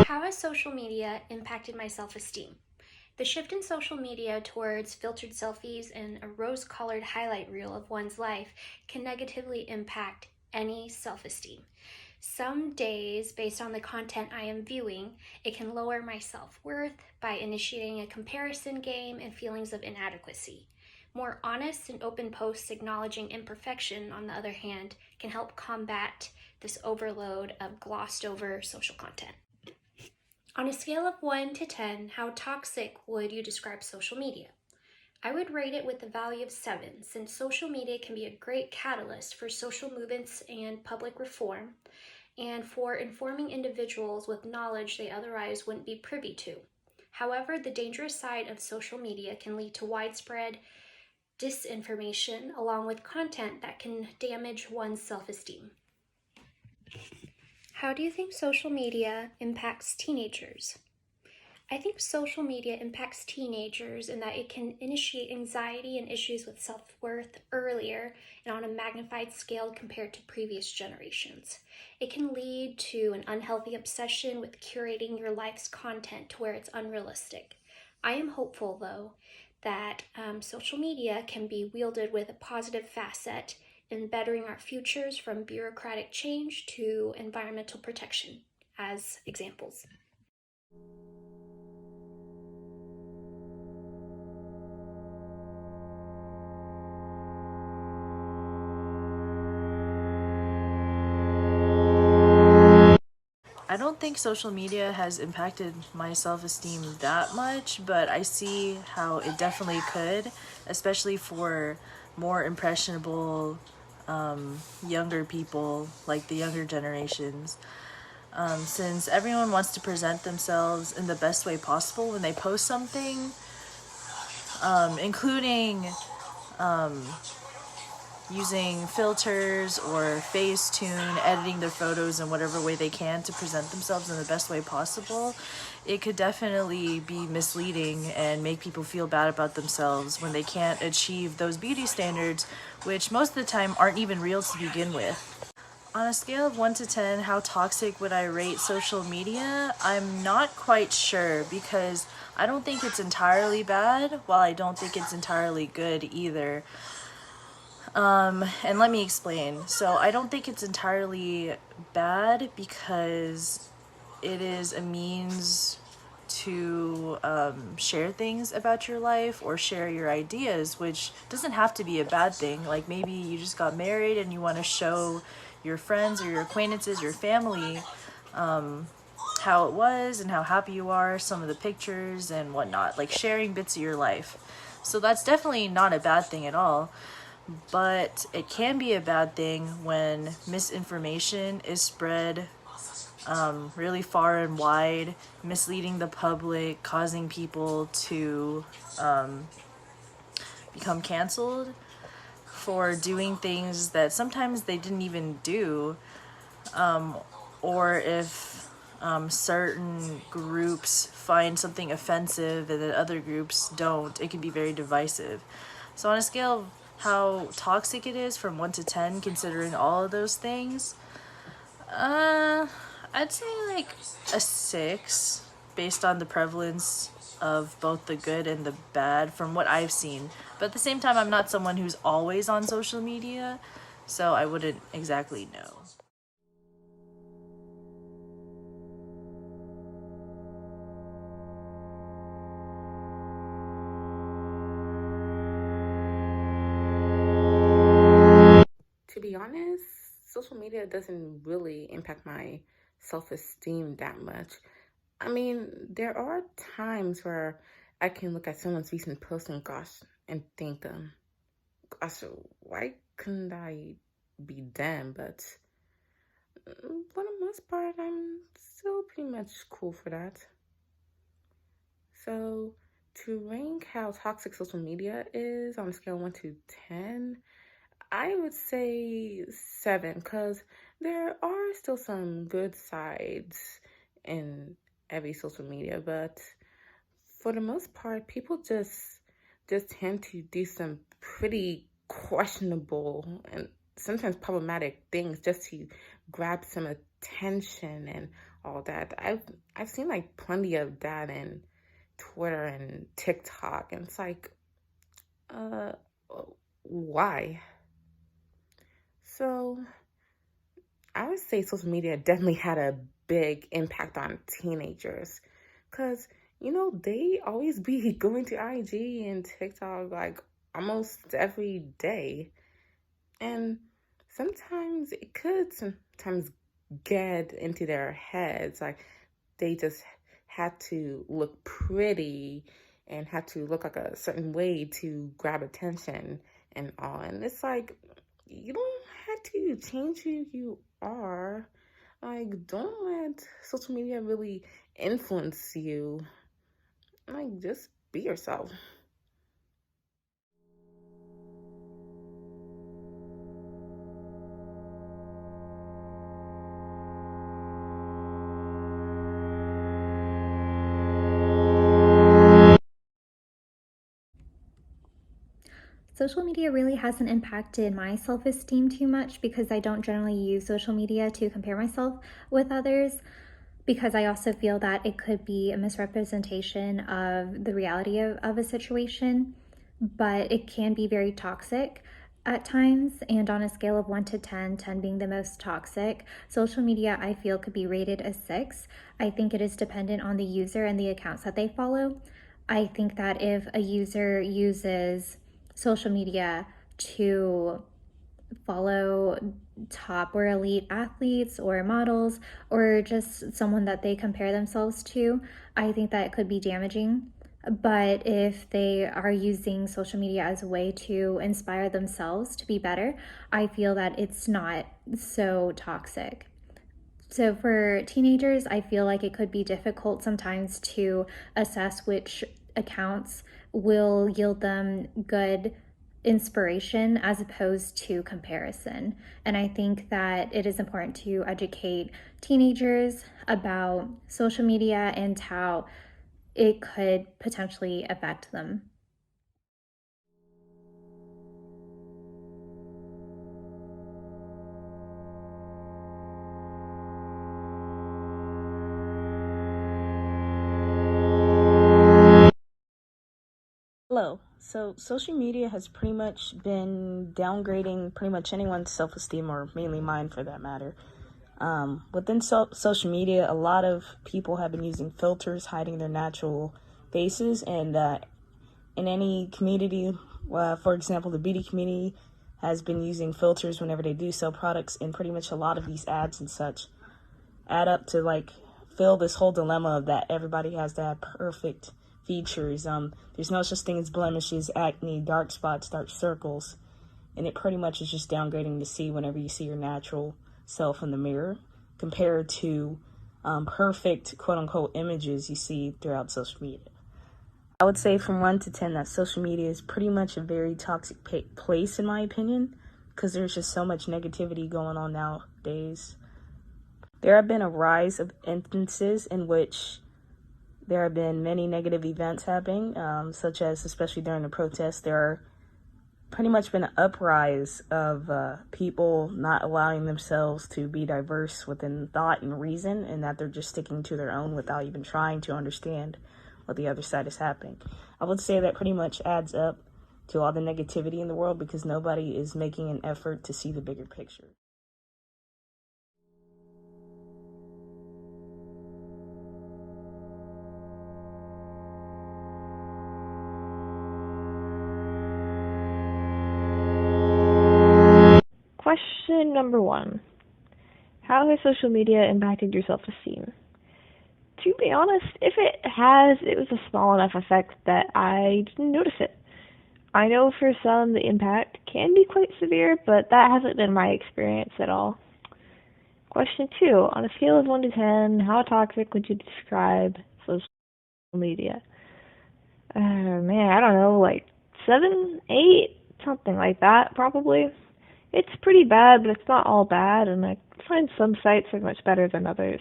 How has social media impacted my self-esteem? The shift in social media towards filtered selfies and a rose-colored highlight reel of one's life can negatively impact any self-esteem. Some days, based on the content I am viewing, it can lower my self-worth by initiating a comparison game and feelings of inadequacy. More honest and open posts acknowledging imperfection, on the other hand, can help combat this overload of glossed over social content. On a scale of 1 to 10, how toxic would you describe social media? I would rate it with a value of 7, since social media can be a great catalyst for social movements and public reform, and for informing individuals with knowledge they otherwise wouldn't be privy to. However, the dangerous side of social media can lead to widespread disinformation along with content that can damage one's self-esteem. How do you think social media impacts teenagers? I think social media impacts teenagers in that it can initiate anxiety and issues with self-worth earlier and on a magnified scale compared to previous generations. It can lead to an unhealthy obsession with curating your life's content to where it's unrealistic. I am hopeful, though, that social media can be wielded with a positive facet in bettering our futures, from bureaucratic change to environmental protection, as examples. I don't think social media has impacted my self-esteem that much, but I see how it definitely could, especially for more impressionable younger people, like the younger generations. Since everyone wants to present themselves in the best way possible when they post something, including using filters or Facetune, editing their photos in whatever way they can to present themselves in the best way possible, it could definitely be misleading and make people feel bad about themselves when they can't achieve those beauty standards, which most of the time aren't even real to begin with. On a scale of 1 to 10, how toxic would I rate social media? I'm not quite sure, because I don't think it's entirely bad, while I don't think it's entirely good either. And let me explain. So I don't think it's entirely bad because it is a means to share things about your life or share your ideas, which doesn't have to be a bad thing. Like maybe you just got married and you want to show your friends or your acquaintances, your family, how it was and how happy you are, some of the pictures and whatnot, like sharing bits of your life. So that's definitely not a bad thing at all. But it can be a bad thing when misinformation is spread really far and wide, misleading the public, causing people to become canceled for doing things that sometimes they didn't even do, or if certain groups find something offensive and then other groups don't, it can be very divisive. So on a scale of how toxic it is from 1 to 10, considering all of those things, I'd say like a 6, based on the prevalence of both the good and the bad from what I've seen. But at the same time, I'm not someone who's always on social media, so I wouldn't exactly know. To be honest, social media doesn't really impact my self-esteem that much. I mean, there are times where I can look at someone's recent post and gosh, and think, gosh, why couldn't I be them? But for the most part, I'm still pretty much cool for that. So, to rank how toxic social media is on a scale of 1 to 10, I would say 7, because there are still some good sides in every social media, but for the most part, people just tend to do some pretty questionable and sometimes problematic things just to grab some attention and all that. I've seen like plenty of that in Twitter and TikTok, and it's like, uh, why? So I would say social media definitely had a big impact on teenagers because, they always be going to IG and TikTok like almost every day. And sometimes it could sometimes get into their heads. Like they just had to look pretty and had to look like a certain way to grab attention and all. And it's like, you don't have to change who you are. Like, don't let social media really influence you. Like, just be yourself. Social media really hasn't impacted my self esteem too much because I don't generally use social media to compare myself with others, because I also feel that it could be a misrepresentation of the reality of a situation, but it can be very toxic at times. And on a scale of 1 to 10, 10 being the most toxic, social media I feel could be rated a 6. I think it is dependent on the user and the accounts that they follow. I think that if a user uses social media to follow top or elite athletes or models or just someone that they compare themselves to, I think that it could be damaging. But if they are using social media as a way to inspire themselves to be better, I feel that it's not so toxic. So for teenagers, I feel like it could be difficult sometimes to assess which accounts will yield them good inspiration as opposed to comparison. And I think that it is important to educate teenagers about social media and how it could potentially affect them. Hello. So, social media has pretty much been downgrading pretty much anyone's self esteem, or mainly mine for that matter. Within social media, a lot of people have been using filters, hiding their natural faces, and in any community, for example, the beauty community has been using filters whenever they do sell products, and pretty much a lot of these ads and such add up to like fill this whole dilemma of that everybody has to have perfect features. There's no such thing as blemishes, acne, dark spots, dark circles, and it pretty much is just downgrading to see whenever you see your natural self in the mirror compared to perfect quote unquote images you see throughout social media. I would say from 1 to 10 that social media is pretty much a very toxic place in my opinion, because there's just so much negativity going on nowadays. There have been a rise of instances in which there have been many negative events happening, such as, especially during the protests, there are pretty much been an uprise of people not allowing themselves to be diverse within thought and reason, and that they're just sticking to their own without even trying to understand what the other side is happening. I would say that pretty much adds up to all the negativity in the world because nobody is making an effort to see the bigger picture. Question number 1. How has social media impacted your self-esteem? To be honest, if it has, it was a small enough effect that I didn't notice it. I know for some the impact can be quite severe, but that hasn't been my experience at all. Question 2. On a scale of 1 to 10, how toxic would you describe social media? Man, I don't know, like 7, 8, something like that, probably. It's pretty bad, but it's not all bad, and I find some sites are much better than others.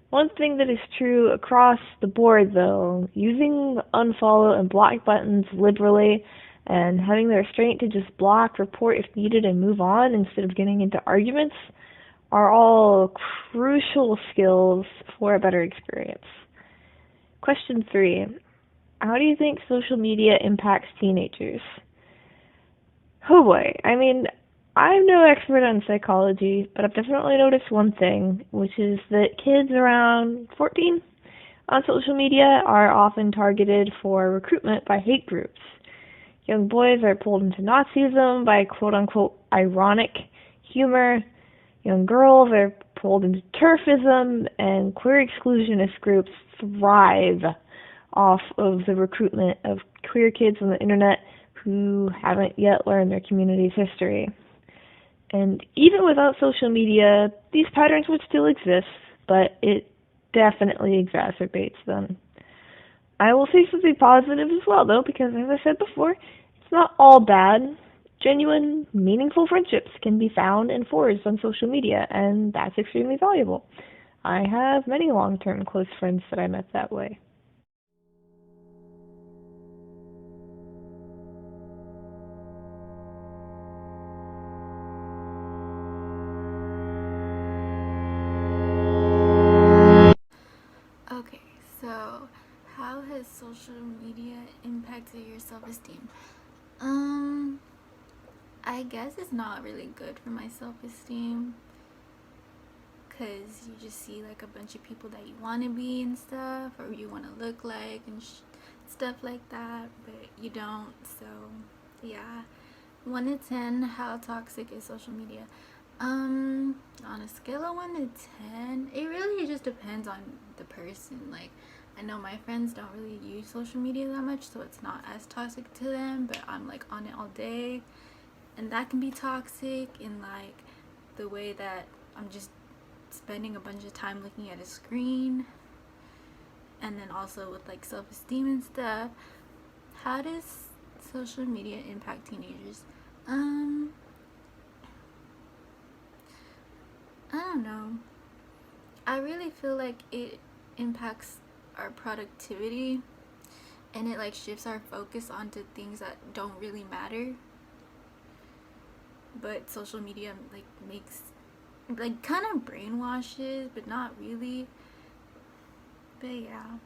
One thing that is true across the board, though, using the unfollow and block buttons liberally and having the restraint to just block, report if needed, and move on instead of getting into arguments are all crucial skills for a better experience. Question 3. How do you think social media impacts teenagers? Oh boy, I'm no expert on psychology, but I've definitely noticed one thing, which is that kids around 14 on social media are often targeted for recruitment by hate groups. Young boys are pulled into Nazism by quote-unquote ironic humor. Young girls are pulled into turfism, and queer exclusionist groups thrive off of the recruitment of queer kids on the internet who haven't yet learned their community's history. And even without social media, these patterns would still exist, but it definitely exacerbates them. I will say something positive as well, though, because as I said before, it's not all bad. Genuine, meaningful friendships can be found and forged on social media, and that's extremely valuable. I have many long-term close friends that I met that way. Okay, so how has social media impacted your self-esteem? I guess it's not really good for my self-esteem because you just see like a bunch of people that you want to be and stuff, or you want to look like and stuff like that, but you don't. So yeah, 1 to 10, how toxic is social media? On a scale of 1 to 10, it really just depends on the person. Like, I know my friends don't really use social media that much, so it's not as toxic to them, but I'm like on it all day, and that can be toxic in like the way that I'm just spending a bunch of time looking at a screen. And then also with like self-esteem and stuff. How does social media impact teenagers? I don't know. I really feel like it impacts our productivity, and it like shifts our focus onto things that don't really matter. But social media like makes like kind of brainwashes, but not really. But yeah.